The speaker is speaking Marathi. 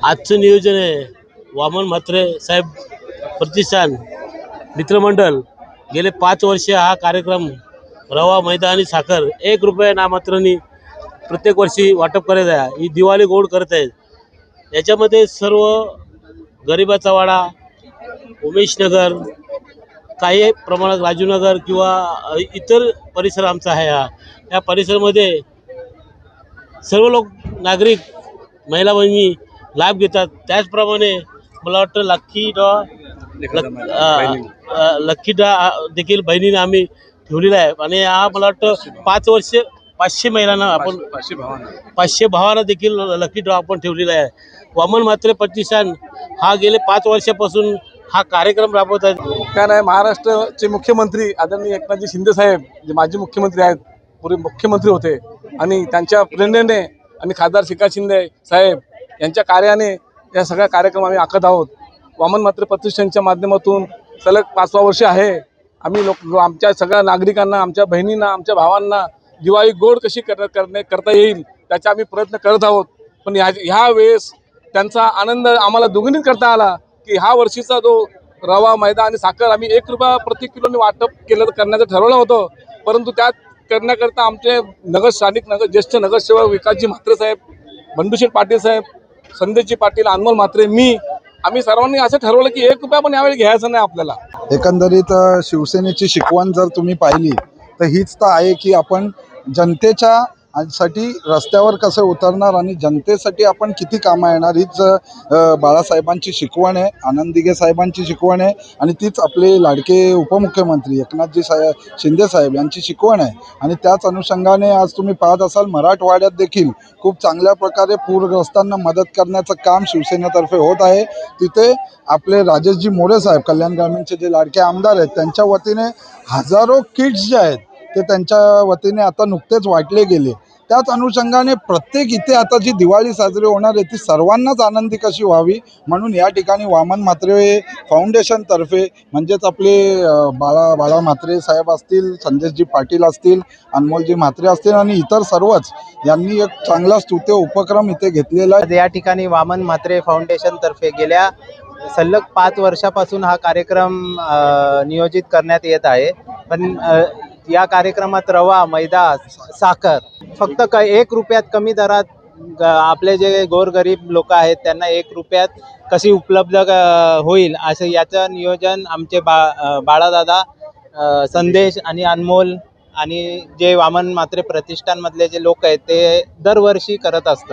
आजचं नियोजन आहे वामन म्हात्रे साहेब प्रतिष्ठान मित्रमंडळ गेले 5 वर्ष हा कार्यक्रम रवा मैदा आणि साखर 1 रुपया नामात्रांनी प्रत्येक वर्षी वाटप करत आहे। ही दिवाळी गोड करत आहेत। याच्यामध्ये सर्व गरिबाचा वाडा, उमेश नगर, काही प्रमाणात राजूनगर किंवा इतर परिसर आमचा आहे। या परिसरामध्ये सर्व लोक नागरिक महिला भगिनी लाभ घेतात। त्याचप्रमाणे मला वाटतं लक्की डा देखील बहिणीने आम्ही ठेवलेला आहे आणि हा मला वाटतं 5 वर्ष 500 महिलांना आपण 500 भावांना देखील लकी ड्रॉ आपण ठेवलेला आहे। वामन म्हात्रे प्रतिष्ठान हा गेले 5 वर्षापासून हा कार्यक्रम राबवत आहे। काय नाही, महाराष्ट्राचे मुख्यमंत्री आदरणीय एकनाथजी शिंदे साहेब जे माजी मुख्यमंत्री आहेत, पूर्वी मुख्यमंत्री होते आणि त्यांच्या प्रेरणेने आणि खासदार श्रीकांत शिंदे साहेब यांच्या कार्याने या सगळ्या कार्यक्रम आम्ही आखत आहोत। वामन म्हात्रे प्रतिष्ठानच्या माध्यमातून सलग 5वा वर्ष आहे। आम्ही आमच्या सगळ्या नागरिकांना, आमच्या बहिणींना, आमच्या भावांना दिवाळी गोड कशी करता येईल त्याचा आम्ही प्रयत्न करत आहोत। पण ह्या वेळेस त्यांचा आनंद आम्हाला दुगणित करता आला की ह्या वर्षीचा जो रवा, मैदा आणि साखर आम्ही 1 रुपया प्रति किलोने वाटप करण्याचं ठरवलं होतं, परंतु त्यात करण्याकरता आमचे स्थानिक ज्येष्ठ नगरसेवक विकासजी म्हात्रे साहेब, बंडूशेठ पाटील साहेब, संदेशजी पाटील, अनमोल म्हात्रे, आम्ही सर्वांनी असं ठरवलं की 1 रुपया पण यावेळी घ्यायचा नाही आपल्याला। एकंदरीत शिवसेनेची शिकवण जर तुम्ही पाहिली तर हीच तर आहे की आपण जनतेच्या साठी रस्त्यावर कसं उतरणार आणि जनतेसाठी आपण किती कामं येणार, हीच बाळासाहेबांची शिकवण आहे, आनंद दिघे साहेबांची शिकवण आहे आणि तीच आपले लाडके उपमुख्यमंत्री एकनाथजी शिंदे साहेब यांची शिकवण आहे। आणि त्याच अनुषंगाने आज तुम्ही पाहत असाल मराठवाड्यात देखील खूप चांगल्या प्रकारे पूरग्रस्तांना मदत करण्याचं काम शिवसेनेतर्फे होत आहे। तिथे आपले राजेशजी मोरे साहेब कल्याण ग्रामीणचे जे लाडके आमदार आहेत त्यांच्या वतीने हजारो किट्स जे आहेत ते त्यांच्या वतीने आता नुकतेच वाटले गेले। त्याच अनुषंगाने प्रत्येक इथे आता जी दिवाळी साजरी होणार आहे ती सर्वांनाच आनंदी कशी व्हावी म्हणून या ठिकाणी वामन म्हात्रे फाउंडेशनतर्फे म्हणजेच आपले बाळा म्हात्रे साहेब असतील, संदेशजी पाटील असतील, अनमोलजी म्हात्रे असतील आणि इतर सर्वच यांनी एक चांगला स्तुत्य उपक्रम इथे घेतलेला आहे। या ठिकाणी वामन म्हात्रे फाउंडेशनतर्फे गेल्या सलग 5 वर्षापासून हा कार्यक्रम नियोजित करण्यात येत आहे। पण या कार्यक्रमात रवा, मैदा, साखर फक्त 1 रुपयात कमी दरात आपले जे गोरगरीब लोक आहेत त्यांना 1 रुपयात कशी उपलब्ध होईल असं याचं नियोजन आमचे बाळादादा, संदेश आणि अनमोल आणि जे वामन म्हात्रे प्रतिष्ठानमधले जे लोक आहेत ते दरवर्षी करत असतात।